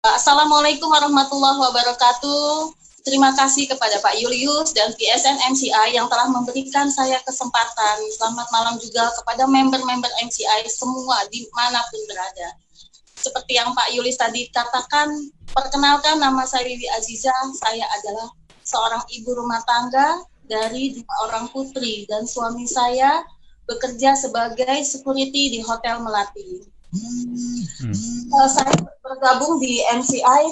Assalamualaikum warahmatullahi wabarakatuh. Terima kasih kepada Pak Julius dan PSN MCI yang telah memberikan saya kesempatan. Selamat malam juga kepada member-member MCI semua dimanapun berada. Seperti yang Pak Julius tadi katakan, perkenalkan nama saya Wiwi Aziza. Saya adalah seorang ibu rumah tangga dari 2 orang putri dan suami saya bekerja sebagai security di Hotel Melati. Saya bergabung di MCI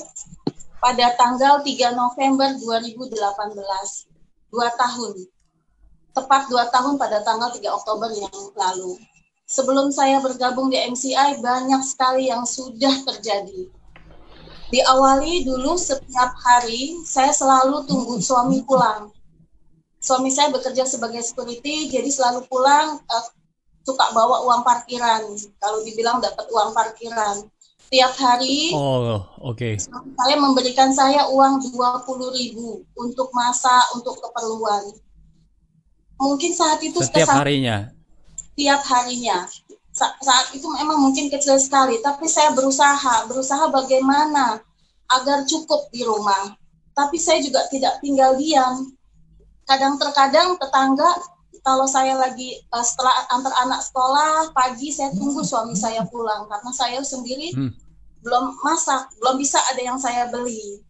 pada tanggal 3 November 2018, 2 tahun. Tepat 2 tahun pada tanggal 3 Oktober yang lalu. Sebelum saya bergabung di MCI, banyak sekali yang sudah terjadi. Diawali dulu setiap hari, saya selalu tunggu suami pulang. Suami saya bekerja sebagai security, jadi selalu pulang, suka bawa uang parkiran. Kalau dibilang dapat uang parkiran. Tiap hari, saya memberikan saya uang 20.000 untuk masak, untuk keperluan. Mungkin saat itu Setiap harinya. Tiap harinya. Saat itu memang mungkin kecil sekali, tapi saya berusaha bagaimana agar cukup di rumah. Tapi saya juga tidak tinggal diam. Terkadang tetangga, kalau saya lagi setelah antar anak sekolah, pagi saya tunggu suami saya pulang, karena saya sendiri belum masak, belum bisa ada yang saya beli.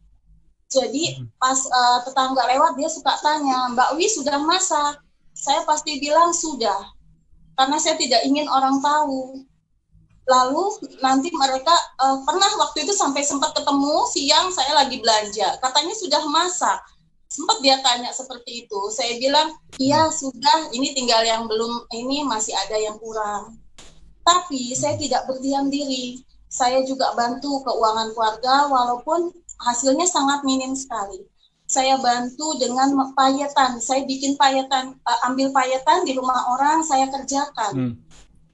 Jadi pas tetangga lewat, dia suka tanya, Mbak Wi sudah masak? Saya pasti bilang sudah, karena saya tidak ingin orang tahu. Lalu nanti mereka pernah waktu itu sampai sempat ketemu siang, saya lagi belanja, katanya sudah masak. Sempat dia tanya seperti itu, saya bilang, iya sudah, ini tinggal yang belum, ini masih ada yang kurang. Tapi saya tidak berdiam diri, saya juga bantu keuangan keluarga, walaupun hasilnya sangat minim sekali. Saya bantu dengan payetan, saya bikin payetan, ambil payetan di rumah orang, saya kerjakan.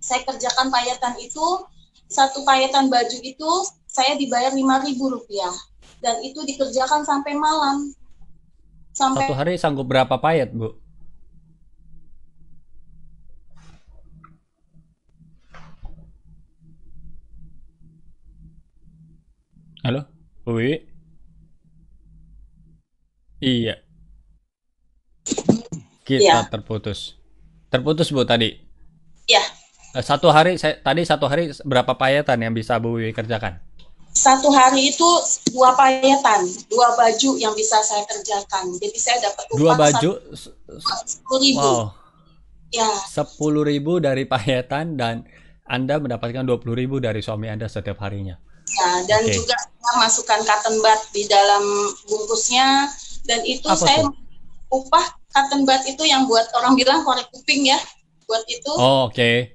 Saya kerjakan payetan itu, satu payetan baju itu, saya dibayar Rp5.000, dan itu dikerjakan sampai malam. Satu hari sanggup berapa payet, Bu? Halo, Bu Wiwi? Iya, kita Ya, terputus. Terputus, Bu, tadi. ya. Satu hari, satu hari berapa payetan yang bisa Bu Wiwi kerjakan? Satu hari itu 2 payetan, 2 baju yang bisa saya kerjakan. Jadi saya dapat Dua upah baju, 10.000. wow, Ya, 10.000 dari payetan dan Anda mendapatkan 20.000 dari suami Anda setiap harinya. ya. Dan Oke, juga saya masukkan cotton bud di dalam bungkusnya. Dan itu apa saya tuh? upah cotton bud itu yang buat orang bilang korek kuping ya. Buat itu Oh, oke.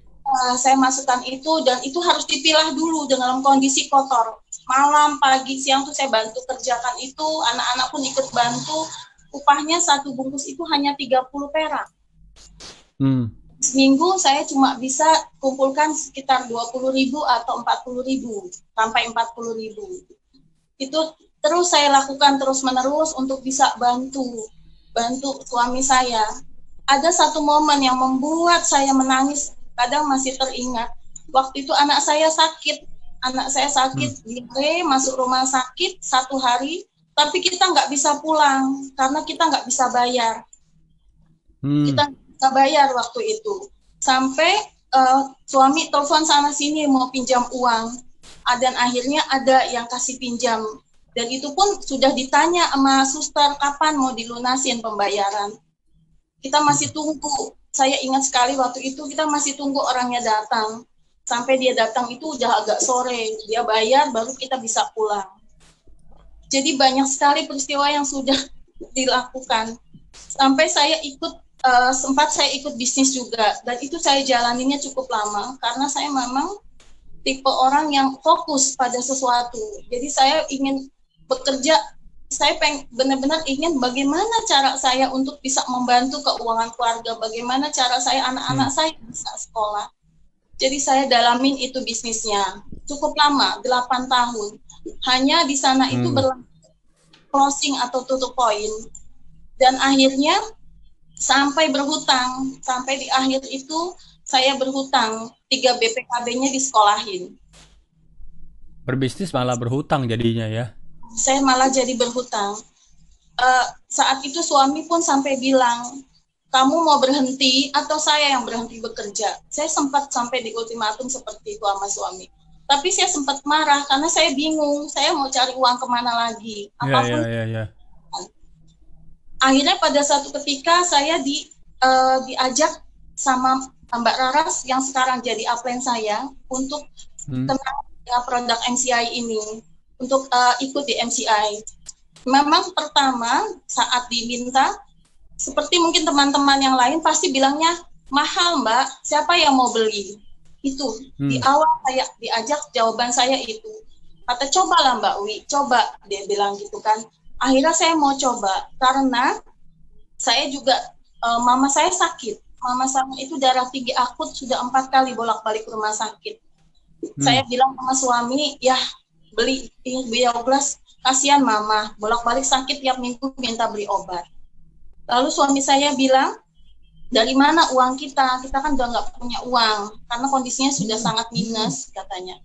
saya masukkan itu, dan itu harus dipilah dulu dalam kondisi kotor. Malam, pagi, siang tuh saya bantu kerjakan itu, anak-anak pun ikut bantu. Upahnya satu bungkus itu hanya 30 perak. Seminggu saya cuma bisa kumpulkan sekitar 20.000 atau 40.000 sampai 40.000. Itu terus saya lakukan terus menerus untuk bisa bantu suami saya. Ada satu momen yang membuat saya menangis, kadang masih teringat. Waktu itu anak saya sakit, diare, masuk rumah sakit 1 hari, tapi kita nggak bisa pulang karena kita nggak bisa bayar. Kita nggak bisa bayar waktu itu. Sampai suami telepon sana sini mau pinjam uang, dan akhirnya ada yang kasih pinjam. Dan itu pun sudah ditanya sama suster kapan mau dilunasin pembayaran. Kita masih tunggu. Saya ingat sekali waktu itu kita masih tunggu orangnya datang. Sampai dia datang itu udah agak sore. Dia bayar baru kita bisa pulang. Jadi banyak sekali peristiwa yang sudah dilakukan. Sampai saya sempat saya ikut bisnis juga. Dan itu saya jalaninnya cukup lama. Karena saya memang tipe orang yang fokus pada sesuatu. Jadi saya ingin bekerja, saya benar-benar ingin bagaimana cara saya untuk bisa membantu keuangan keluarga, bagaimana cara saya anak-anak saya bisa sekolah. Jadi saya dalamin itu bisnisnya cukup lama, 8 tahun. Hanya di sana itu closing atau tutup poin. Dan akhirnya sampai berhutang, sampai di akhir itu saya berhutang, 3 BPKB-nya disekolahin. Berbisnis malah berhutang jadinya ya. Saya malah jadi berhutang. Saat itu suami pun sampai bilang, kamu mau berhenti atau saya yang berhenti bekerja. Saya sempat sampai di ultimatum seperti itu sama suami. Tapi saya sempat marah karena saya bingung, saya mau cari uang kemana lagi. Ya, ya, Apapun. ya, ya. Akhirnya pada suatu ketika saya diajak sama Mbak Raras yang sekarang jadi upline saya untuk tentang produk MCI ini, untuk ikut di MCI. Memang pertama saat diminta, seperti mungkin teman-teman yang lain pasti bilangnya mahal Mbak, siapa yang mau beli? Itu di awal saya diajak, jawaban saya itu, kata cobalah Mbak Wi, coba, dia bilang gitu kan. Akhirnya saya mau coba karena saya juga mama saya sakit, mama saya itu darah tinggi akut, sudah 4 kali bolak-balik ke rumah sakit. Saya bilang sama suami, ya beli Bioglas, kasihan mama, bolak-balik sakit tiap minggu minta beli obat. Lalu suami saya bilang, dari mana uang kita? Kita kan udah nggak punya uang, karena kondisinya sudah sangat minus, katanya.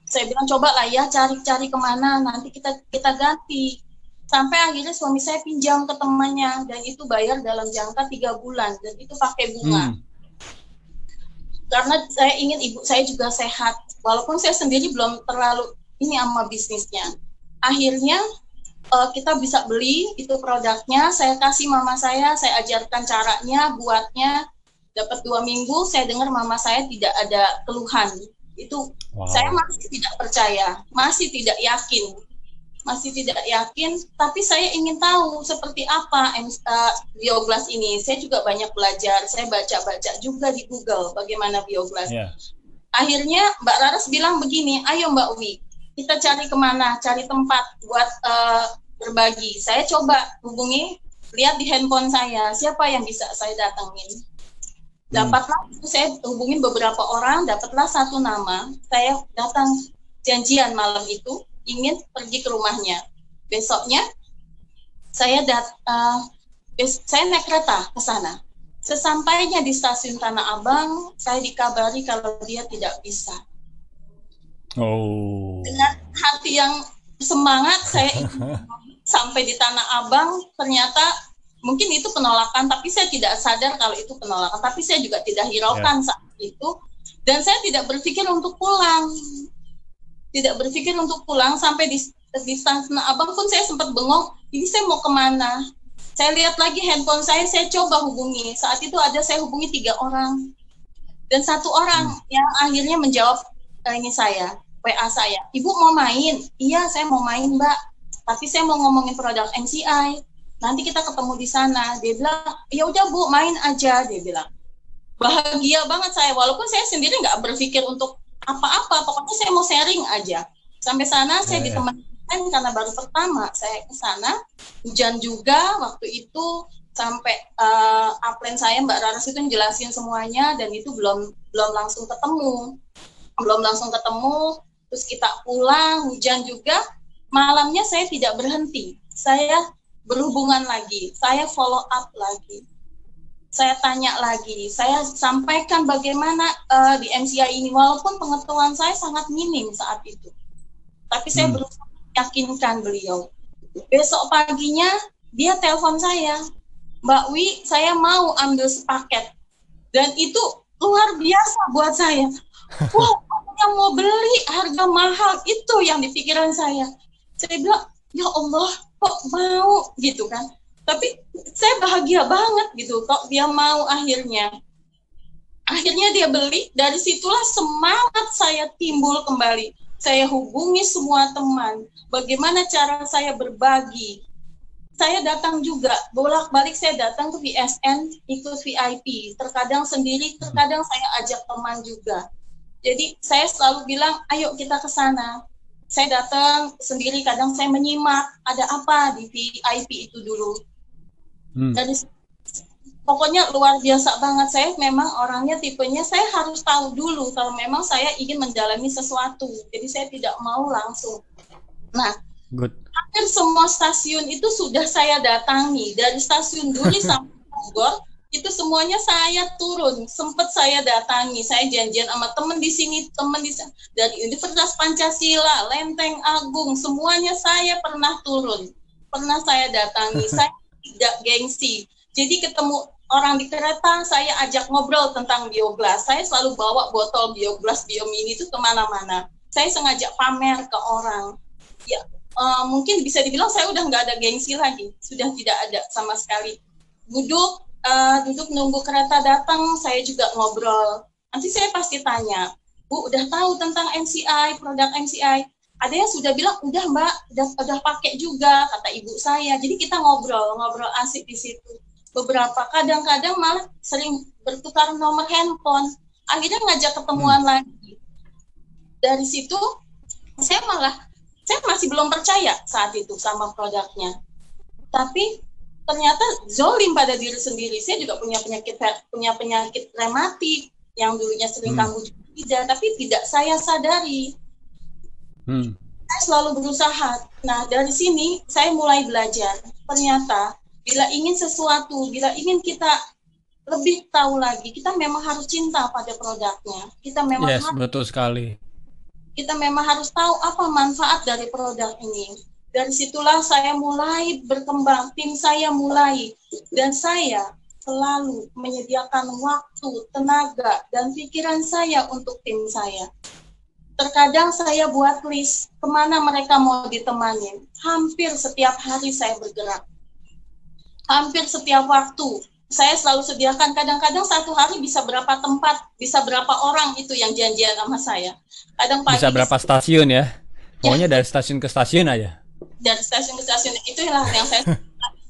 Saya bilang, coba lah ya, cari-cari kemana, nanti kita ganti. Sampai akhirnya suami saya pinjam ke temannya, dan itu bayar dalam jangka 3 bulan, dan itu pakai bunga. Karena saya ingin ibu saya juga sehat, walaupun saya sendiri belum terlalu ini sama bisnisnya. Akhirnya kita bisa beli itu produknya, saya kasih mama saya ajarkan caranya, buatnya, dapat 2 minggu, saya dengar mama saya tidak ada keluhan. Itu saya masih tidak percaya, masih tidak yakin, tapi saya ingin tahu seperti apa Bioglas ini. Saya juga banyak belajar, saya baca-baca juga di Google bagaimana Bioglas. Akhirnya Mbak Raras bilang begini, ayo Mbak Wi, kita cari kemana, cari tempat buat berbagi. Saya coba hubungi, lihat di handphone saya, siapa yang bisa saya datangin. Dapatlah, saya hubungin beberapa orang, dapatlah satu nama, saya datang janjian malam itu, ingin pergi ke rumahnya. Besoknya, saya naik kereta ke sana. Sesampainya di stasiun Tanah Abang, saya dikabari kalau dia tidak bisa. Dengan hati yang semangat, saya sampai di Tanah Abang, ternyata mungkin itu penolakan, tapi saya tidak sadar kalau itu penolakan. Tapi saya juga tidak hiraukan saat itu, dan saya tidak berpikir untuk pulang. Sampai di Tanah Abang pun saya sempat bengong, ini saya mau kemana? Saya lihat lagi handphone saya coba hubungi. Saat itu saya hubungi 3 orang. Dan 1 orang yang akhirnya menjawab WA saya. Ibu mau main? Iya, saya mau main, Mbak. Tapi saya mau ngomongin produk MCI. Nanti kita ketemu di sana. Dia bilang, ya udah Bu, main aja. Dia bilang. Bahagia banget saya, walaupun saya sendiri nggak berpikir untuk apa-apa, pokoknya saya mau sharing aja. Sampai sana saya ditemani karena baru pertama saya ke sana, hujan juga waktu itu, sampai upline saya Mbak Raras itu jelasin semuanya, dan itu belum langsung ketemu, terus kita pulang, hujan juga. Malamnya saya tidak berhenti, saya berhubungan lagi, saya follow up lagi, saya tanya lagi, saya sampaikan bagaimana di MCI ini, walaupun pengetahuan saya sangat minim saat itu. Tapi saya berusaha meyakinkan beliau. Besok paginya, dia telepon saya, Mbak Wi, saya mau ambil sepaket. Dan itu luar biasa buat saya. Wow, yang mau beli harga mahal, itu yang di pikiran saya. Saya bilang, ya Allah, kok mau gitu kan. Tapi saya bahagia banget gitu, kok dia mau akhirnya. Akhirnya dia beli, dari situlah semangat saya timbul kembali. Saya hubungi semua teman, bagaimana cara saya berbagi. Saya datang juga, bolak-balik saya datang ke VSN, ikut VIP. Terkadang sendiri, terkadang saya ajak teman juga. Jadi saya selalu bilang, ayo kita ke sana. Saya datang sendiri, kadang saya menyimak, ada apa di VIP itu dulu. Dari pokoknya luar biasa banget. Saya memang orangnya tipenya saya harus tahu dulu kalau memang saya ingin mendalami sesuatu. Jadi saya tidak mau langsung. Nah, hampir semua stasiun itu sudah saya datangi, dari stasiun Duri sampai Bogor Itu semuanya saya turun, sempat saya datangi, saya janjian sama teman di sini, teman di sana, dari Universitas Pancasila, Lenteng Agung, semuanya saya pernah turun, pernah saya datangi. Saya tidak gengsi, jadi ketemu orang di kereta, saya ajak ngobrol tentang biogas. Saya selalu bawa botol biogas biomini itu kemana-mana. Saya sengaja pamer ke orang. Ya, mungkin bisa dibilang saya udah nggak ada gengsi lagi, sudah tidak ada sama sekali. Duduk nunggu kereta datang, saya juga ngobrol. Nanti saya pasti tanya, Bu, udah tahu tentang MCI, produk MCI? Ada yang sudah bilang, udah Mbak, udah pakai juga, kata ibu saya. Jadi kita ngobrol asik di situ. Beberapa, kadang-kadang malah sering bertukar nomor handphone. Akhirnya ngajak ketemuan lagi. Dari situ, saya masih belum percaya saat itu sama produknya. Tapi ternyata zolim pada diri sendiri. Saya juga punya penyakit rematik yang dulunya sering kambuh lidah, tapi tidak saya sadari. Saya selalu berusaha. Nah, dari sini saya mulai belajar. Ternyata bila ingin sesuatu, bila ingin kita lebih tahu lagi, kita memang harus cinta pada produknya. Betul sekali. Kita memang harus tahu apa manfaat dari produk ini. Dari situlah saya mulai berkembang, tim saya mulai, dan saya selalu menyediakan waktu, tenaga, dan pikiran saya untuk tim saya. Terkadang saya buat list kemana mereka mau ditemani. Hampir setiap hari saya bergerak. Hampir setiap waktu. Saya selalu sediakan, kadang-kadang satu hari bisa berapa tempat, bisa berapa orang itu yang janjian sama saya. Kadang pagi bisa berapa stasiun ya? Pokoknya dari stasiun ke stasiun aja. Dari stasiun ke stasiun, itulah yang saya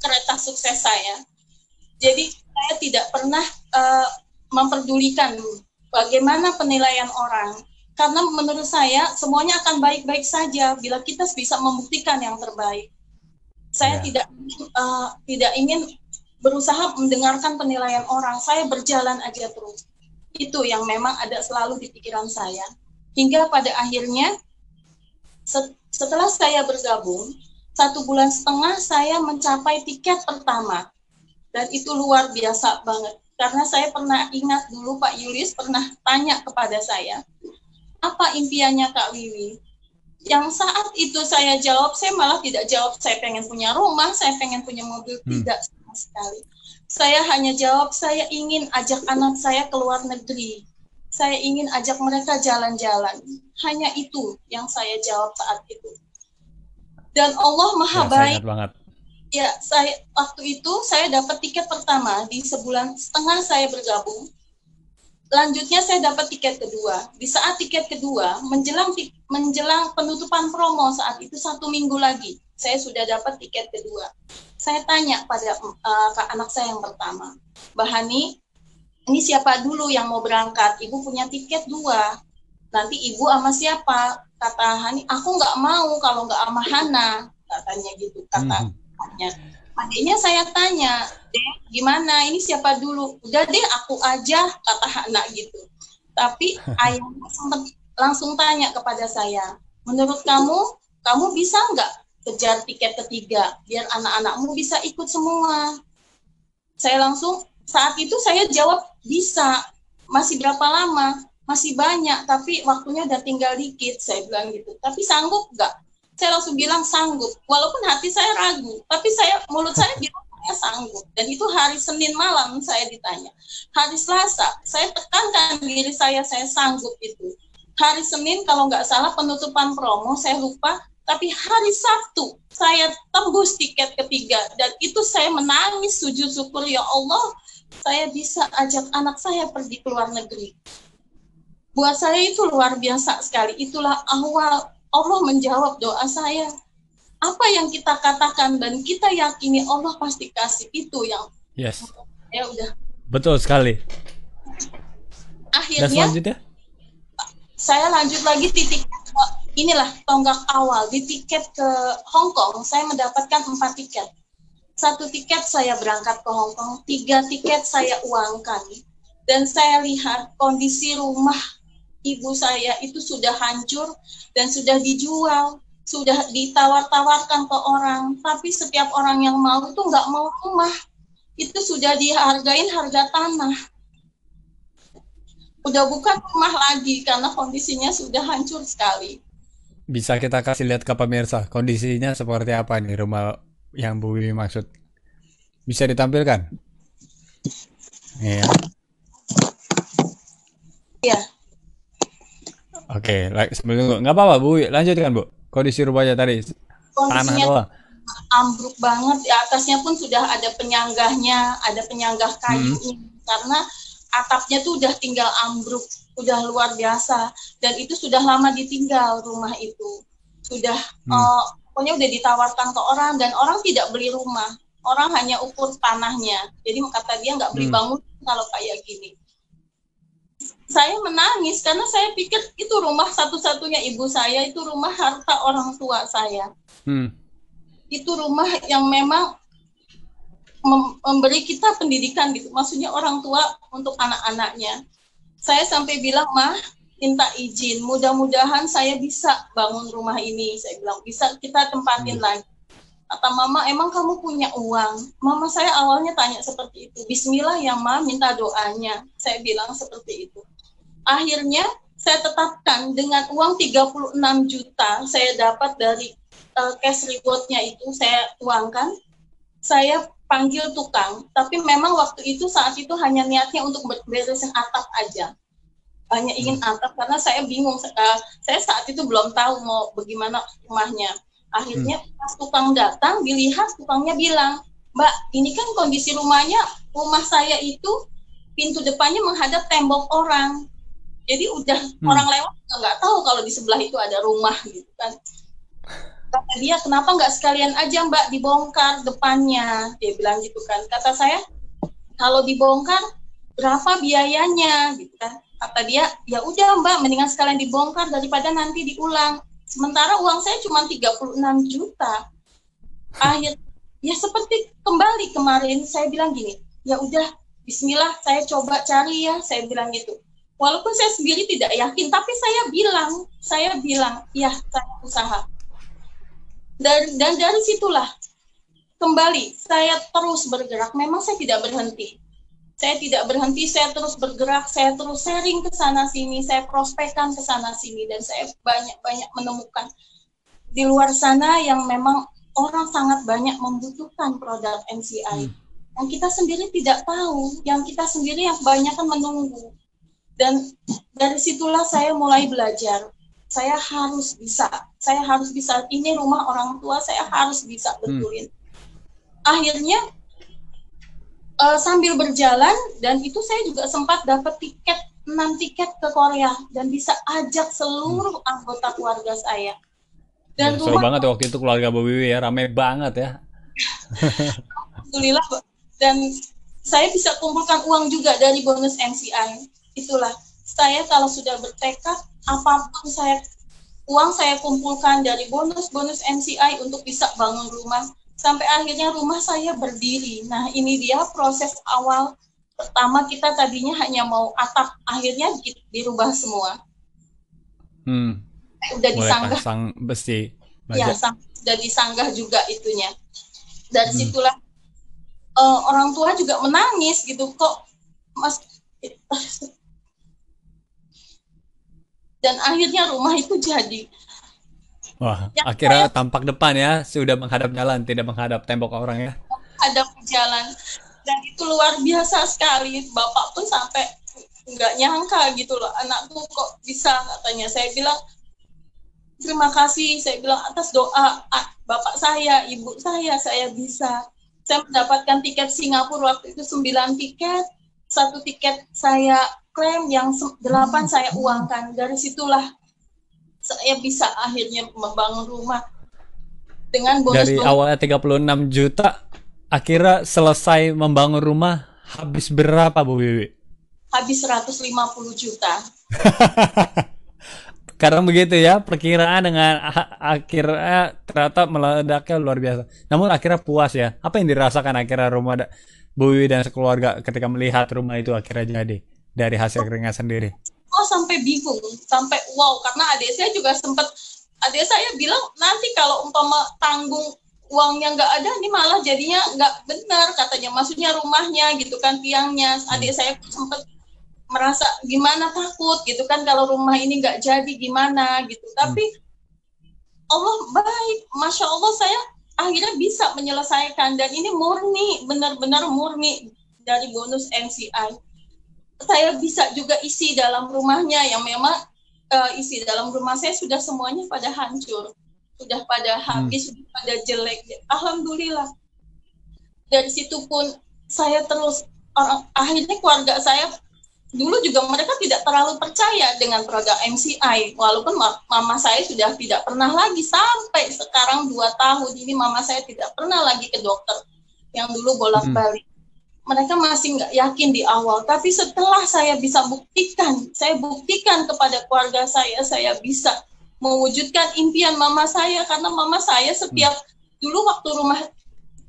kereta sukses saya. Jadi saya tidak pernah memperdulikan bagaimana penilaian orang, karena menurut saya semuanya akan baik-baik saja bila kita bisa membuktikan yang terbaik. Saya tidak ingin berusaha mendengarkan penilaian orang. Saya berjalan aja terus. Itu yang memang ada selalu di pikiran saya. Hingga pada akhirnya setelah saya bergabung, 1,5 bulan saya mencapai tiket pertama. Dan itu luar biasa banget. Karena saya pernah ingat dulu Pak Yulis pernah tanya kepada saya, apa impiannya Kak Wiwi? Yang saat itu saya jawab, saya malah tidak jawab saya pengen punya rumah, saya pengen punya mobil, tidak sama sekali. Saya hanya jawab, saya ingin ajak anak saya ke luar negeri. Saya ingin ajak mereka jalan-jalan. Hanya itu yang saya jawab saat itu. Dan Allah Maha Baik. Ya, waktu itu saya dapat tiket pertama di 1,5 bulan saya bergabung. Lanjutnya saya dapat tiket kedua. Di saat tiket kedua, menjelang penutupan promo saat itu 1 minggu lagi, saya sudah dapat tiket kedua. Saya tanya pada anak saya yang pertama, Mbak Hani, ini siapa dulu yang mau berangkat? Ibu punya tiket 2. Nanti ibu sama siapa? Kata Hani, aku nggak mau kalau nggak sama Hana. Katanya gitu, katanya. Adiknya saya tanya, Dek, gimana? Ini siapa dulu? Udah deh, aku aja, kata Hana gitu. Tapi ayahnya sempat langsung tanya kepada saya, menurut kamu bisa nggak kejar tiket ketiga, biar anak-anakmu bisa ikut semua? Saya langsung, saat itu saya jawab, bisa. Masih berapa lama? Masih banyak, tapi waktunya udah tinggal dikit, saya bilang gitu. Tapi sanggup nggak? Saya langsung bilang sanggup, walaupun hati saya ragu, tapi mulut saya bilang saya sanggup. Dan itu hari Senin malam saya ditanya. Hari Selasa, saya tekankan diri saya sanggup itu. Hari Senin kalau nggak salah penutupan promo, saya lupa, tapi hari Sabtu saya tembus tiket ketiga. Dan itu saya menangis sujud syukur, ya Allah, saya bisa ajak anak saya pergi ke luar negeri. Buat saya itu luar biasa sekali, itulah awal Allah menjawab doa saya. Apa yang kita katakan dan kita yakini Allah pasti kasih, itu yang ya udah. Betul sekali. Akhirnya dan selanjutnya saya lanjut lagi inilah tonggak awal di tiket ke Hong Kong. Saya mendapatkan 4 tiket. 1 tiket saya berangkat ke Hong Kong, 3 tiket saya uangkan. Dan saya lihat kondisi rumah ibu saya itu sudah hancur dan sudah dijual, sudah ditawar-tawarkan ke orang, tapi setiap orang yang mau itu nggak mau rumah. itu sudah dihargain harga tanah. Udah bukan rumah lagi karena kondisinya sudah hancur sekali. Bisa kita kasih lihat ke pemirsa kondisinya seperti apa nih rumah yang Bu Wiwi maksud. Bisa ditampilkan? Iya. Ya, Oke, sambil nunggu. Nggak apa-apa Bu Wiwi, lanjutkan Bu. Kondisi rumahnya tadi tanah kondisinya doang. ambruk banget. Di atasnya pun sudah ada penyanggahnya, ada penyanggah Hmm. kayunya karena atapnya tuh udah tinggal ambruk, udah luar biasa. Dan itu sudah lama ditinggal rumah itu. Sudah Hmm. pokoknya udah ditawarkan ke orang dan orang tidak beli rumah. Orang hanya ukur tanahnya. Jadi kata dia nggak beli Hmm. bangun kalau kayak gini. Saya menangis karena saya pikir itu rumah satu-satunya ibu saya, itu rumah harta orang tua saya. Hmm. Itu rumah yang memang memberi kita pendidikan gitu, maksudnya orang tua untuk anak-anaknya. Saya sampai bilang, Mah, minta izin, mudah-mudahan saya bisa bangun rumah ini. Saya bilang, bisa kita tempatin Hmm. lagi. Kata Mama, emang kamu punya uang? Mama saya awalnya tanya seperti itu. Bismillah ya, Ma, minta doanya. Saya bilang seperti itu. Akhirnya saya tetapkan dengan uang 36 juta saya dapat dari cash reward-nya itu saya tuangkan. Saya panggil tukang, tapi memang waktu itu saat itu hanya niatnya untuk beresin atap aja. Hanya ingin atap karena saya bingung. Saya saat itu belum tahu mau bagaimana rumahnya. Hmm. Akhirnya pas tukang datang, dilihat tukangnya bilang, Mbak, ini kan kondisi rumahnya, rumah saya itu pintu depannya menghadap tembok orang. Jadi udah Hmm. orang lewat nggak tahu kalau di sebelah itu ada rumah gitu kan. Kata dia, kenapa nggak sekalian aja Mbak dibongkar depannya? Dia bilang gitu kan. Kata saya, kalau dibongkar berapa biayanya gitu kan. Kata dia, ya udah Mbak, mendingan sekalian dibongkar daripada nanti diulang. Sementara uang saya cuma 36 juta. Akhir ya seperti kembali kemarin saya bilang gini, ya udah bismillah saya coba cari ya, saya bilang gitu. Walaupun saya sendiri tidak yakin, tapi saya bilang, ya saya usaha. Dan dari situlah kembali saya terus bergerak. Memang saya tidak berhenti. Saya terus bergerak, saya terus sharing ke sana sini, saya prospekkan ke sana sini, dan saya banyak-banyak menemukan di luar sana yang memang orang sangat banyak membutuhkan produk NCI. Hmm. Yang kita sendiri tidak tahu, yang kita sendiri yang kebanyakan menunggu. Dan dari situlah saya mulai belajar. Saya harus bisa. Ini rumah orang tua, saya harus bisa betulin. Akhirnya sambil berjalan, dan itu saya juga sempat dapat 6 tiket ke Korea dan bisa ajak seluruh anggota keluarga saya. Dan Ya, seru banget ya waktu itu keluarga Bu Wiwi ya, rame banget ya. alhamdulillah, dan saya bisa kumpulkan uang juga dari bonus NCI. Itulah, saya kalau sudah bertekad, apapun uang saya kumpulkan dari bonus NCI untuk bisa bangun rumah, sampai akhirnya rumah saya berdiri. Nah, ini dia proses awal. Pertama kita tadinya hanya mau atap, akhirnya dirubah semua. Udah Mulai disanggah, pasang besi ya, baja. sudah disanggah juga itunya. Dari situlah orang tua juga menangis gitu, kok Mas. Dan akhirnya rumah itu jadi. Wah, Yang saya akhirnya tampak depan ya, sudah menghadap jalan, tidak menghadap tembok orang ya. hadap jalan, dan itu luar biasa sekali. Bapak pun sampai nggak nyangka gitu loh, anakku kok bisa, katanya. Saya bilang terima kasih, saya bilang atas doa bapak saya, ibu saya bisa. Saya mendapatkan tiket Singapura waktu itu 9 tiket, 1 tiket saya klaim, yang 8 saya uangkan. Dari situlah saya bisa akhirnya membangun rumah dengan Dari bonus-bonus. awalnya 36 juta, akhirnya selesai membangun rumah habis berapa Bu Wiwi? Habis 150 juta. Kadang begitu ya, perkiraan dengan akhirnya ternyata meledaknya luar biasa. Namun akhirnya puas ya. Apa yang dirasakan akhirnya Bu Wiwi dan sekeluarga ketika melihat rumah itu akhirnya jadi dari hasil keringat sendiri? Sampai bingung, sampai wow, karena adik saya juga sempat, adik saya bilang nanti kalau umpama tanggung uangnya nggak ada, ini malah jadinya nggak benar katanya, maksudnya rumahnya gitu kan, tiangnya. Adik saya sempat merasa gimana, takut gitu kan kalau rumah ini nggak jadi gimana gitu. Tapi Allah baik, Masya Allah, saya akhirnya bisa menyelesaikan, dan ini murni, benar-benar murni dari bonus NCI. Saya bisa juga isi dalam rumahnya yang memang isi dalam rumah saya sudah semuanya pada hancur, sudah pada habis, sudah pada jelek. Alhamdulillah. Dari situ pun saya terus, akhirnya keluarga saya dulu juga mereka tidak terlalu percaya dengan produk MCI, walaupun mama saya sudah tidak pernah lagi, sampai sekarang 2 tahun ini mama saya tidak pernah lagi ke dokter yang dulu bolak-balik. Mereka masih nggak yakin di awal, tapi setelah saya bisa buktikan, saya buktikan kepada keluarga saya bisa mewujudkan impian mama saya, karena mama saya setiap dulu waktu rumah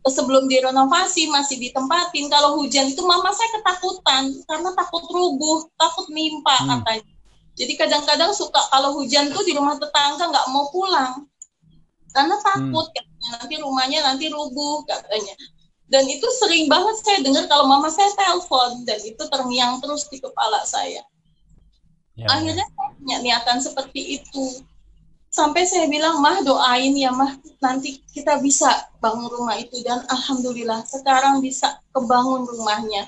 sebelum direnovasi masih ditempatin, kalau hujan itu mama saya ketakutan karena takut rubuh, takut nimpa katanya. Jadi kadang-kadang suka kalau hujan tuh di rumah tetangga nggak mau pulang karena takut katanya, nanti rumahnya nanti rubuh katanya. Dan itu sering banget saya dengar kalau mama saya telepon, dan itu terngiang terus di kepala saya. Akhirnya saya punya niatan seperti itu. Sampai saya bilang, Mah doain ya Mah, nanti kita bisa bangun rumah itu. Dan alhamdulillah sekarang bisa kebangun rumahnya.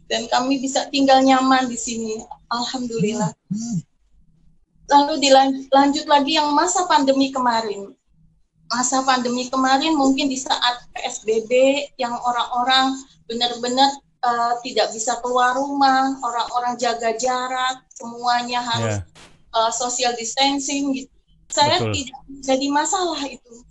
Dan kami bisa tinggal nyaman di sini. Alhamdulillah. Lalu dilanjut lagi yang masa pandemi kemarin. Masa pandemi kemarin mungkin di saat PSBB yang orang-orang benar-benar tidak bisa keluar rumah, orang-orang jaga jarak, semuanya harus social distancing gitu. Saya tidak jadi masalah itu.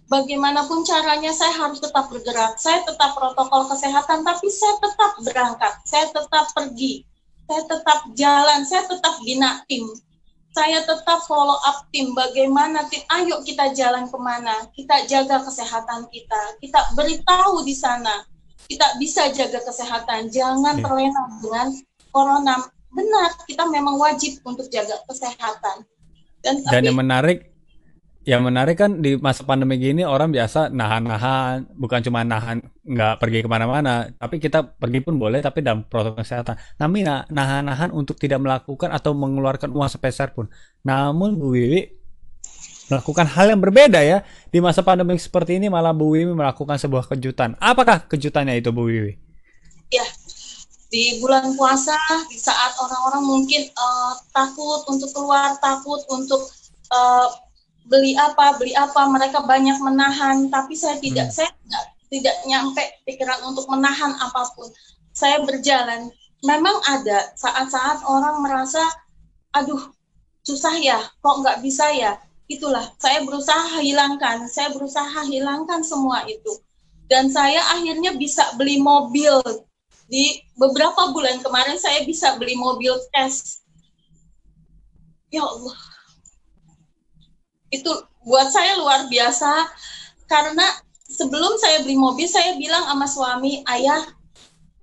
Bagaimanapun caranya saya harus tetap bergerak. Saya tetap protokol kesehatan, tapi saya tetap berangkat. Saya tetap pergi. Saya tetap jalan. Saya tetap bina tim. Saya tetap follow up tim. Bagaimana tim? Ayo kita jalan kemana? Kita jaga kesehatan kita. Kita beritahu di sana. Kita bisa jaga kesehatan. Jangan terlena dengan corona. Benar, kita memang wajib untuk jaga kesehatan. Dan yang menarik kan di masa pandemi gini orang biasa nahan-nahan, bukan cuma nahan nggak pergi kemana-mana, tapi kita pergi pun boleh tapi dalam protokol kesehatan. Namun nahan-nahan untuk tidak melakukan atau mengeluarkan uang sepeser pun. Namun Bu Wiwi melakukan hal yang berbeda ya. Di masa pandemi seperti ini malah Bu Wiwi melakukan sebuah kejutan. Apakah kejutannya itu Bu Wiwi? Ya, di bulan puasa, di saat orang-orang mungkin takut untuk keluar, takut untuk beli apa, mereka banyak menahan, tapi saya tidak, saya tidak nyampe pikiran untuk menahan apapun. Saya berjalan. Memang ada saat-saat orang merasa, aduh, susah ya, kok nggak bisa ya. Itulah, saya berusaha hilangkan semua itu. Dan saya akhirnya bisa beli mobil. Di beberapa bulan kemarin saya bisa beli mobil cash. Ya Allah. Itu buat saya luar biasa, karena sebelum saya beli mobil, saya bilang sama suami, ayah,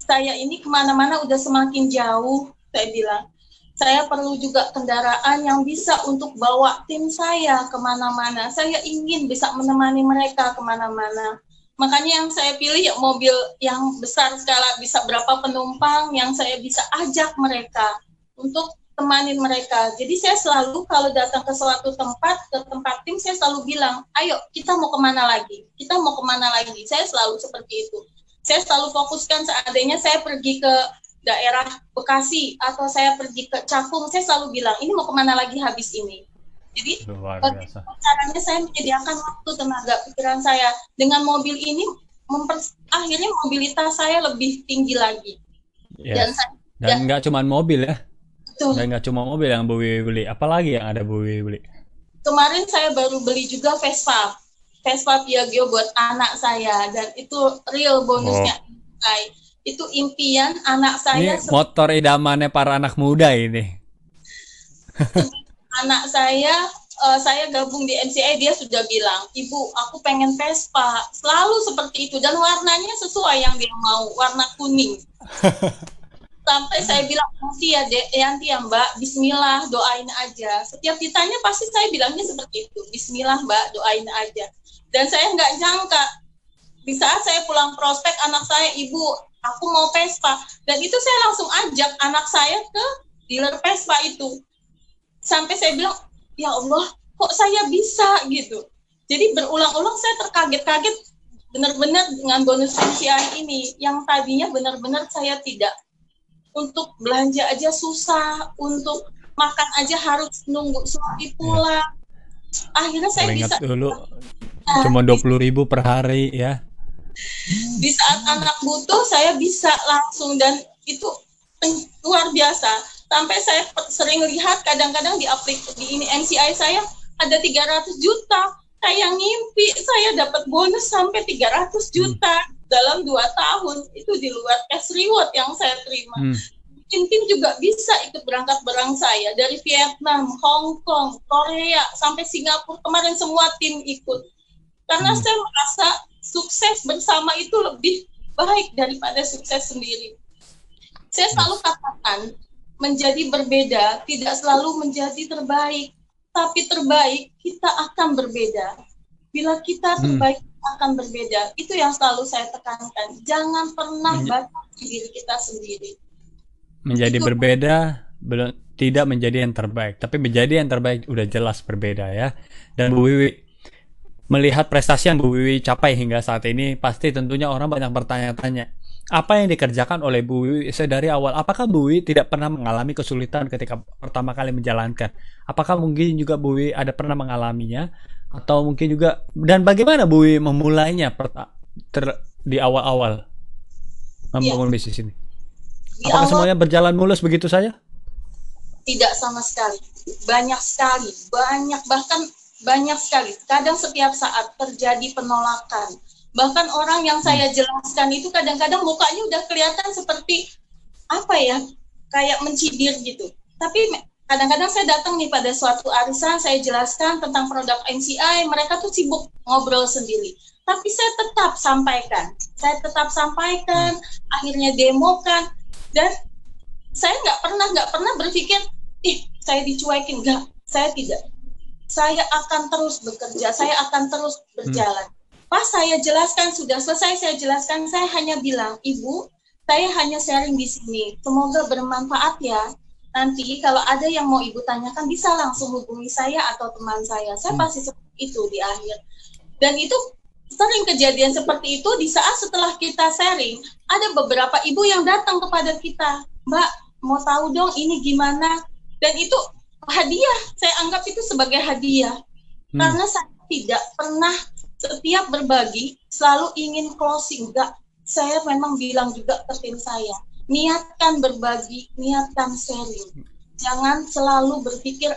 saya ini kemana-mana udah semakin jauh, saya bilang. Saya perlu juga kendaraan yang bisa untuk bawa tim saya kemana-mana. Saya ingin bisa menemani mereka kemana-mana. Makanya yang saya pilih ya mobil yang besar skala, bisa berapa penumpang, yang saya bisa ajak mereka untuk temanin mereka. Jadi saya selalu kalau datang ke suatu tempat, ke tempat tim, saya selalu bilang, ayo kita mau kemana lagi? Kita mau kemana lagi? Saya selalu seperti itu. Saya selalu fokuskan seandainya saya pergi ke daerah Bekasi atau saya pergi ke Cakung, saya selalu bilang, ini mau kemana lagi habis ini? Jadi bagaimana caranya saya menyediakan waktu, tenaga, pikiran saya. Dengan mobil ini, akhirnya mobilitas saya lebih tinggi lagi. Yes. Dan nggak cuma mobil ya? Dan nggak cuma mobil yang Bu Wiwi beli, apalagi yang ada Bu Wiwi beli? Kemarin saya baru beli juga Vespa Piaggio buat anak saya, dan itu real bonusnya. Itu impian anak saya. Ini motor idamannya para anak muda ini. Anak saya gabung di MCI, dia sudah bilang, Ibu, aku pengen Vespa, selalu seperti itu, dan warnanya sesuai yang dia mau, warna kuning. Sampai saya bilang, nanti ya Mbak, bismillah, doain aja. Setiap ditanya pasti saya bilangnya seperti itu, bismillah Mbak, doain aja. Dan saya nggak nyangka, Di saat saya pulang prospek, anak saya, ibu, aku mau Vespa. Dan itu saya langsung ajak anak saya ke dealer Vespa itu. Sampai saya bilang, ya Allah, kok saya bisa gitu. Jadi berulang-ulang saya terkaget-kaget benar-benar dengan bonus MCI ini. Yang tadinya benar-benar saya tidak. Untuk belanja aja susah, untuk makan aja harus nunggu suami pulang. Akhirnya saya bisa. Ingat dulu cuma 20.000 per hari ya. Di saat anak butuh saya bisa langsung, dan itu luar biasa. Sampai saya sering lihat kadang-kadang di ini MCI saya ada 300 juta. Kayak ngimpi saya dapat bonus sampai 300 juta dalam 2 tahun. Itu di luar cash reward yang saya terima. Tim juga bisa ikut berangkat bareng saya dari Vietnam, Hong Kong, Korea, sampai Singapura. Kemarin semua tim ikut. Karena saya merasa sukses bersama itu lebih baik daripada sukses sendiri. Saya selalu katakan, menjadi berbeda tidak selalu menjadi terbaik. Tapi terbaik kita akan berbeda. Bila kita terbaik akan berbeda. Itu yang selalu saya tekankan. Jangan pernah baca diri kita sendiri. Menjadi berbeda belum, tidak menjadi yang terbaik, tapi menjadi yang terbaik udah jelas berbeda ya. Dan Bu Wiwi, melihat prestasi yang Bu Wiwi capai hingga saat ini, pasti tentunya orang banyak bertanya-tanya, apa yang dikerjakan oleh Bu Wiwi dari awal? Apakah Bu Wiwi tidak pernah mengalami kesulitan ketika pertama kali menjalankan? Apakah mungkin juga Bu Wiwi ada pernah mengalaminya? Atau mungkin juga, dan bagaimana Bu Wiwi memulainya di awal-awal membangun bisnis ini? Apakah semuanya berjalan mulus begitu saja? Tidak sama sekali. Banyak sekali. Bahkan banyak sekali. Kadang setiap saat terjadi penolakan. Bahkan orang yang saya jelaskan itu kadang-kadang mukanya udah kelihatan seperti apa ya, kayak mencibir gitu. Tapi kadang-kadang saya datang nih pada suatu arisan, saya jelaskan tentang produk NCI, mereka tuh sibuk ngobrol sendiri. Tapi saya tetap sampaikan. Akhirnya demokan. Dan saya nggak pernah berpikir, saya dicuekin. Nggak, saya tidak. Saya akan terus bekerja, saya akan terus berjalan. Pas saya jelaskan, sudah selesai saya jelaskan, saya hanya bilang, Ibu, saya hanya sharing di sini. Semoga bermanfaat ya. Nanti kalau ada yang mau Ibu tanyakan, bisa langsung hubungi saya atau teman saya. Saya pasti seperti itu di akhir. Dan itu sering kejadian seperti itu. Di saat setelah kita sharing, ada beberapa ibu yang datang kepada kita, Mbak, mau tahu dong ini gimana. Dan itu hadiah, saya anggap itu sebagai hadiah. Karena saya tidak pernah setiap berbagi selalu ingin closing. Enggak, saya memang bilang juga ke tim saya, niatkan berbagi, niatkan sharing. Jangan selalu berpikir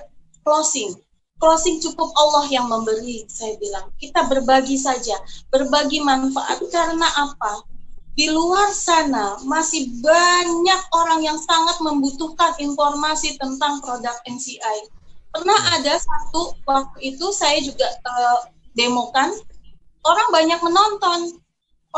closing. Closing cukup Allah yang memberi, saya bilang. Kita berbagi saja, berbagi manfaat. Karena apa? Di luar sana masih banyak orang yang sangat membutuhkan informasi tentang produk NCI. Pernah ada satu waktu itu saya juga demokan, orang banyak menonton,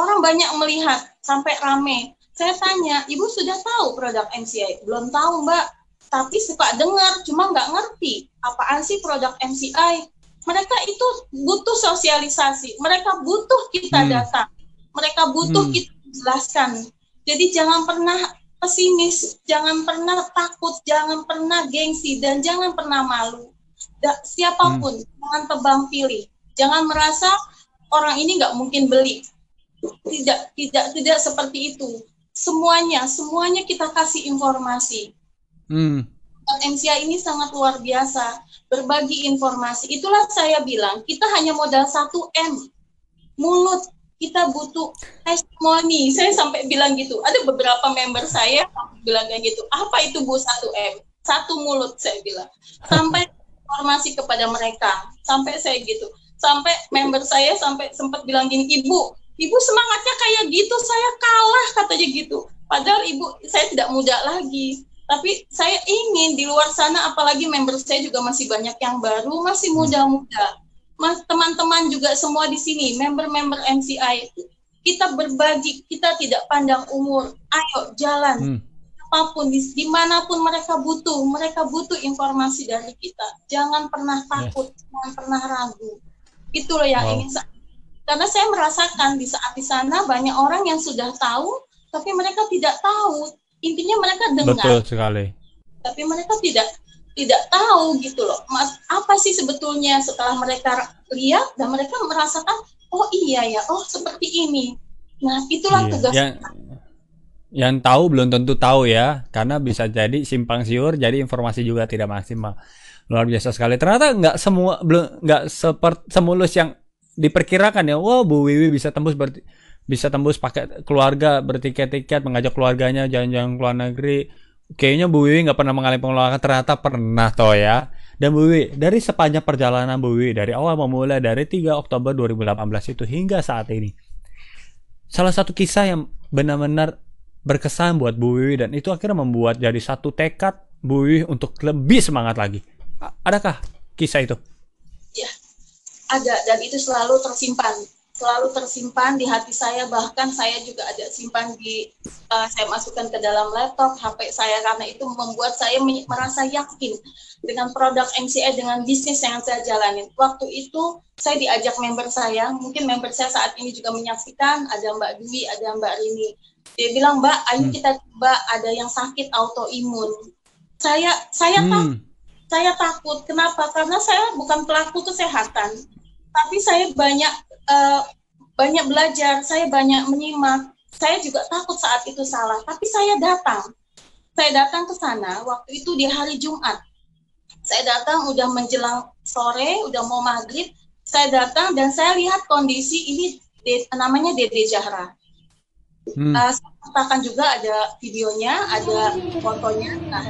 orang banyak melihat, sampai rame. Saya tanya, Ibu sudah tahu produk NCI? Belum tahu, Mbak. Tapi suka dengar, cuma nggak ngerti apaan sih produk MCI. Mereka itu butuh sosialisasi, mereka butuh kita datang, mereka butuh kita jelaskan. Jadi jangan pernah pesimis, jangan pernah takut, jangan pernah gengsi, dan jangan pernah malu. Siapapun, jangan tebang pilih, jangan merasa orang ini nggak mungkin beli. Tidak seperti itu. Semuanya kita kasih informasi. MCI ini sangat luar biasa, berbagi informasi. Itulah saya bilang, kita hanya modal 1M, mulut. Kita butuh testimoni. Saya sampai bilang gitu. Ada beberapa member saya bilang kayak gitu. Apa itu Bu 1M? 1 mulut, saya bilang. Sampai informasi kepada mereka. Sampai saya gitu. Sampai member saya sampai sempat bilang gini, Ibu semangatnya kayak gitu, saya kalah katanya gitu. Padahal saya tidak muda lagi. Tapi saya ingin di luar sana, apalagi member saya juga masih banyak yang baru, masih muda-muda. Teman-teman juga semua di sini, member-member MCI, kita berbagi, kita tidak pandang umur. Ayo jalan, apapun, dimanapun mereka butuh informasi dari kita. Jangan pernah takut, jangan pernah ragu. Itulah yang ingin saya Karena saya merasakan di saat di sana banyak orang yang sudah tahu, tapi mereka tidak tahu. Intinya mereka dengar, Betul sekali. tapi mereka tidak tahu gitu loh. Mas, apa sih sebetulnya setelah mereka lihat dan mereka merasakan, oh iya ya, oh seperti ini. Nah, itulah Iya. tugas. Yang tahu belum tentu tahu ya, karena bisa jadi simpang siur, jadi informasi juga tidak maksimal. Luar biasa sekali. Ternyata nggak semua, belum nggak seperti semulus yang diperkirakan ya. Wah, Bu Wiwi bisa tembus pakai keluarga, bertiket-tiket, mengajak keluarganya jalan-jalan ke luar negeri. Kayaknya Bu Wiwi nggak pernah mengalami pengeluaran, ternyata pernah toh ya. Dan Bu Wiwi, dari sepanjang perjalanan Bu Wiwi, dari awal memulai dari 3 Oktober 2018 itu hingga saat ini, salah satu kisah yang benar-benar berkesan buat Bu Wiwi dan itu akhirnya membuat jadi satu tekad Bu Wiwi untuk lebih semangat lagi. Adakah kisah itu? Ya, ada, dan itu selalu tersimpan di hati saya. Bahkan saya juga ada simpan saya masukkan ke dalam laptop HP saya, karena itu membuat saya merasa yakin dengan produk MCA, dengan bisnis yang saya jalanin. Waktu itu saya diajak member saya, mungkin member saya saat ini juga menyaksikan, ada Mbak Dwi, ada Mbak Rini. Dia bilang, Mbak, ayo kita coba, ada yang sakit autoimun. Saya takut. Kenapa? Karena saya bukan pelaku kesehatan, tapi saya banyak belajar, saya banyak menyimak. Saya juga takut saat itu salah, tapi saya datang ke sana waktu itu di hari Jumat. Saya datang udah menjelang sore, udah mau maghrib. Saya datang dan saya lihat kondisi ini, namanya Dede Zahra. Saya katakan juga ada videonya, ada fotonya. Nah,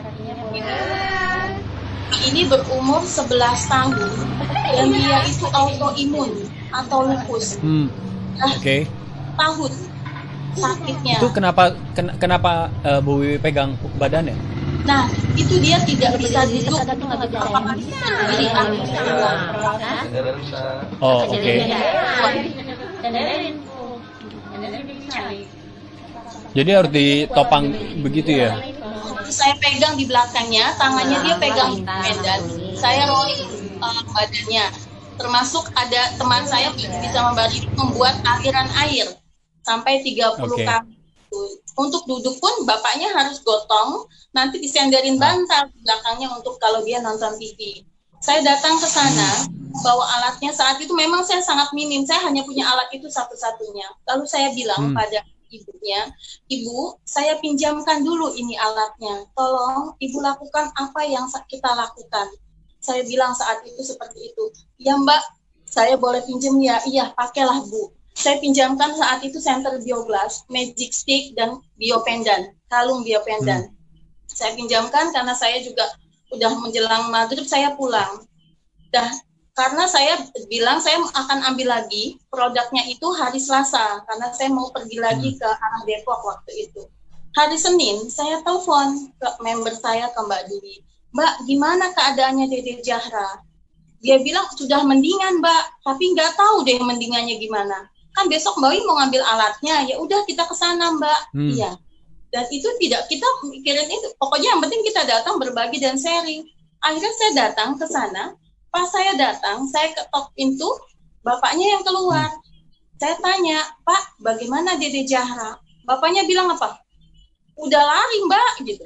ini berumur 11 tahun dan dia itu autoimun atau lupus. Oke. Tahun sakitnya. Itu kenapa Bu Wiwi pegang badannya? Nah, itu dia tidak bisa duduk, apakah bisa berdiri atau pulang. Oh, oke. Jadi harus ditopang begitu ya? Saya pegang di belakangnya, tangannya dia pegang dan saya rolling badannya. Termasuk ada teman saya bisa membuat aliran air sampai 30 kali. Untuk duduk pun bapaknya harus gotong, nanti disenderin bantal di belakangnya untuk kalau dia nonton TV. Saya datang ke sana, bawa alatnya. Saat itu memang saya sangat minim, saya hanya punya alat itu satu-satunya. Lalu saya bilang pada ibunya, Ibu, saya pinjamkan dulu ini alatnya. Tolong Ibu lakukan apa yang kita lakukan. Saya bilang saat itu seperti itu. Ya Mbak, saya boleh pinjam ya? Iya, pakailah Bu. Saya pinjamkan saat itu Center Bioglass, Magic Stick, dan Biopendan, kalung Biopendan. Saya pinjamkan karena saya juga udah menjelang maghrib saya pulang. Karena saya bilang saya akan ambil lagi produknya itu hari Selasa, karena saya mau pergi lagi ke arah Depok waktu itu. Hari Senin saya telepon ke member saya, ke Mbak Dwi. Mbak, gimana keadaannya Dede Zahra? Dia bilang sudah mendingan Mbak, tapi nggak tahu deh mendingannya gimana. Kan besok Mbak Wi mau ngambil alatnya, ya udah kita ke sana Mbak. Iya. Dan itu tidak kita mikirin itu. Pokoknya yang penting kita datang berbagi dan sharing. Akhirnya saya datang ke sana. Pas saya datang, saya ketok pintu, bapaknya yang keluar. Saya tanya, Pak, bagaimana Dede Zahra? Bapaknya bilang apa? Udah lari Mbak, gitu.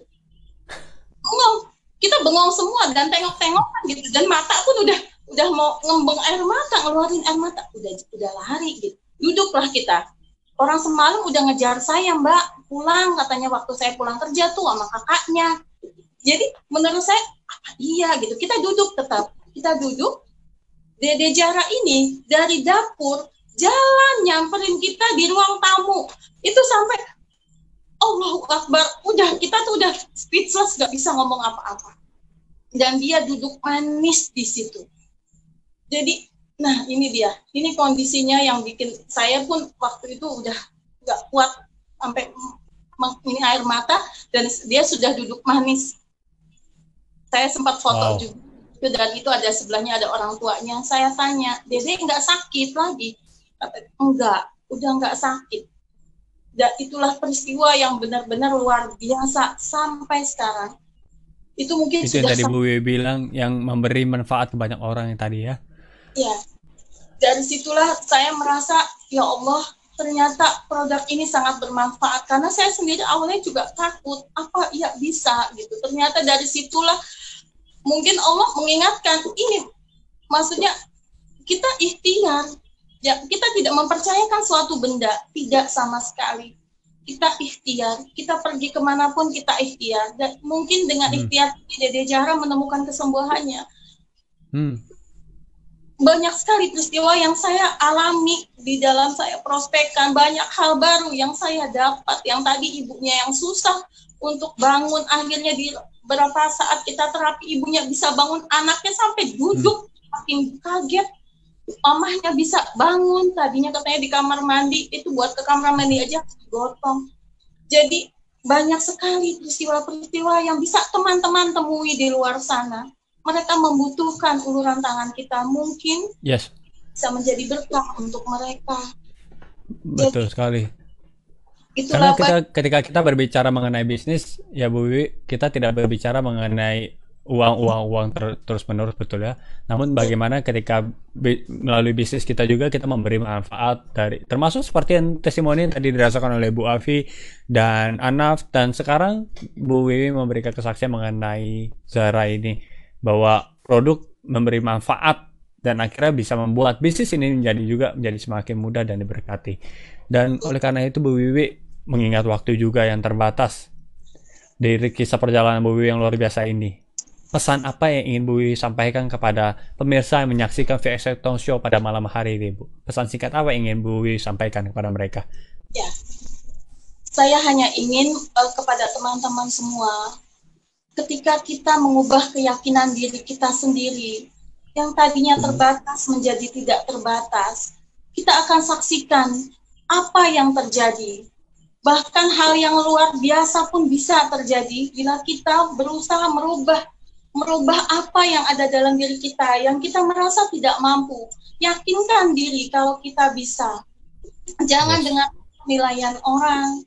Bengong. Kita bengong semua dan tengok-tengokan gitu. Dan mata pun udah mau ngembeng air mata, ngeluarin air mata. Udah lari gitu. Duduklah kita. Orang semalam udah ngejar saya Mbak, pulang katanya waktu saya pulang kerja tuh sama kakaknya. Jadi menurut saya, iya gitu. Kita duduk tetap. Kita duduk, Dede Zahra ini dari dapur jalan nyamperin kita di ruang tamu. Itu sampai Allahu Akbar, kita tuh udah speechless, gak bisa ngomong apa-apa. Dan dia duduk manis di situ. Jadi, nah ini dia, ini kondisinya yang bikin saya pun waktu itu udah gak kuat sampai ini air mata, dan dia sudah duduk manis. Saya sempat foto juga. Dan itu ada sebelahnya ada orang tuanya. Saya tanya, Dede nggak sakit lagi? Enggak, udah nggak sakit. Dan itulah peristiwa yang benar-benar luar biasa sampai sekarang. Itu mungkin itu yang tadi Bu Wiwi bilang, yang memberi manfaat ke banyak orang yang tadi ya. Iya. Dari situlah saya merasa, ya Allah, ternyata produk ini sangat bermanfaat. Karena saya sendiri awalnya juga takut, apa ya bisa gitu. Ternyata dari situlah mungkin Allah mengingatkan, ini maksudnya kita ikhtiar. Ya, kita tidak mempercayakan suatu benda, tidak sama sekali. Kita ikhtiar, kita pergi kemanapun kita ikhtiar. Dan mungkin dengan ikhtiar Dede Zahra menemukan kesembuhannya. Banyak sekali peristiwa yang saya alami di dalam saya prospekkan, banyak hal baru yang saya dapat, yang tadi ibunya yang susah untuk bangun, akhirnya di beberapa saat kita terapi ibunya bisa bangun, anaknya sampai duduk, makin kaget, mamahnya bisa bangun, tadinya katanya di kamar mandi, itu buat ke kamar mandi aja gotong. Jadi banyak sekali peristiwa-peristiwa yang bisa teman-teman temui di luar sana. Mereka membutuhkan uluran tangan kita, mungkin bisa menjadi berkah untuk mereka. Betul Jadi, sekali. itulah Karena ketika kita berbicara mengenai bisnis, ya Bu Wiwi, kita tidak berbicara mengenai uang terus-menerus, betul ya. Namun bagaimana ketika melalui bisnis kita juga kita memberi manfaat dari, termasuk seperti yang testimoni yang tadi dirasakan oleh Bu Afi dan Anaf, dan sekarang Bu Wiwi memberikan kesaksian mengenai Zahra ini, bahwa produk memberi manfaat dan akhirnya bisa membuat bisnis ini menjadi semakin mudah dan diberkati. Dan oleh karena itu Bu Wiwi, mengingat waktu juga yang terbatas dari kisah perjalanan Bu Wiwi yang luar biasa ini, pesan apa yang ingin Bu Wiwi sampaikan kepada pemirsa yang menyaksikan VX Talk Show pada malam hari ini, Bu? Pesan singkat apa yang ingin Bu Wiwi sampaikan kepada mereka? Ya, saya hanya ingin kepada teman-teman semua, ketika kita mengubah keyakinan diri kita sendiri, yang tadinya terbatas menjadi tidak terbatas, kita akan saksikan apa yang terjadi. Bahkan hal yang luar biasa pun bisa terjadi bila kita berusaha merubah apa yang ada dalam diri kita, yang kita merasa tidak mampu. Yakinkan diri kalau kita bisa. Jangan dengan penilaian orang,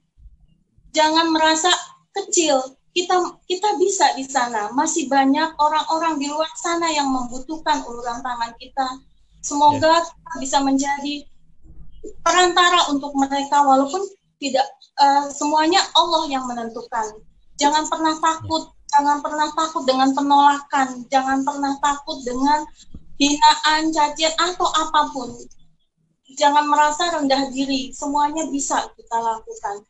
jangan merasa kecil. Kita bisa di sana. Masih banyak orang-orang di luar sana yang membutuhkan uluran tangan kita. Semoga kita bisa menjadi perantara untuk mereka, walaupun tidak semuanya Allah yang menentukan. Jangan pernah takut, jangan pernah takut dengan penolakan, jangan pernah takut dengan hinaan, cacian atau apapun. Jangan merasa rendah diri, semuanya bisa kita lakukan.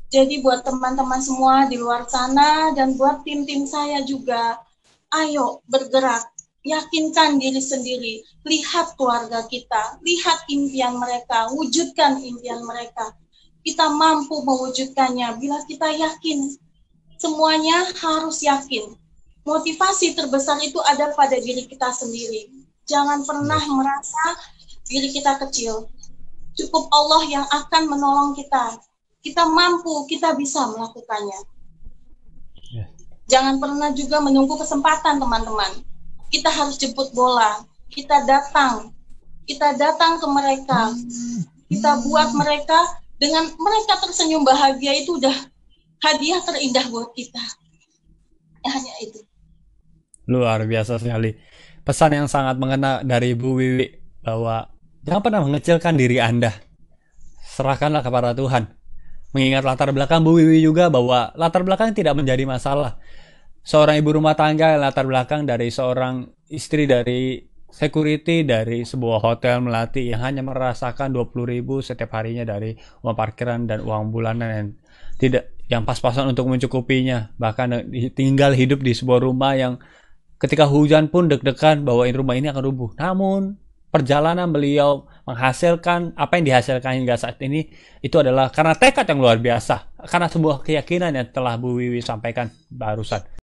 Jadi buat teman-teman semua di luar sana dan buat tim-tim saya juga, ayo bergerak, yakinkan diri sendiri, lihat keluarga kita, lihat impian mereka, wujudkan impian mereka. Kita mampu mewujudkannya bila kita yakin. Semuanya harus yakin. Motivasi terbesar itu ada pada diri kita sendiri. Jangan pernah merasa diri kita kecil. Cukup Allah yang akan menolong kita. Kita mampu, kita bisa melakukannya. Jangan pernah juga menunggu kesempatan, teman-teman. Kita harus jemput bola. Kita datang ke mereka. Kita buat mereka, dengan mereka tersenyum bahagia, itu udah hadiah terindah buat kita. Hanya itu. Luar biasa sekali. Pesan yang sangat mengena dari Bu Wiwi, bahwa jangan pernah mengecilkan diri Anda. Serahkanlah kepada Tuhan. Mengingat latar belakang Bu Wiwi juga, bahwa latar belakang tidak menjadi masalah. Seorang ibu rumah tangga, latar belakang dari seorang istri dari security dari sebuah hotel Melati yang hanya merasakan 20.000 setiap harinya dari uang parkiran dan uang bulanan yang pas-pasan untuk mencukupinya. Bahkan tinggal hidup di sebuah rumah yang ketika hujan pun deg-degan bahwa rumah ini akan rubuh. Namun perjalanan beliau menghasilkan apa yang dihasilkan hingga saat ini itu adalah karena tekad yang luar biasa, karena sebuah keyakinan yang telah Bu Wiwi sampaikan barusan.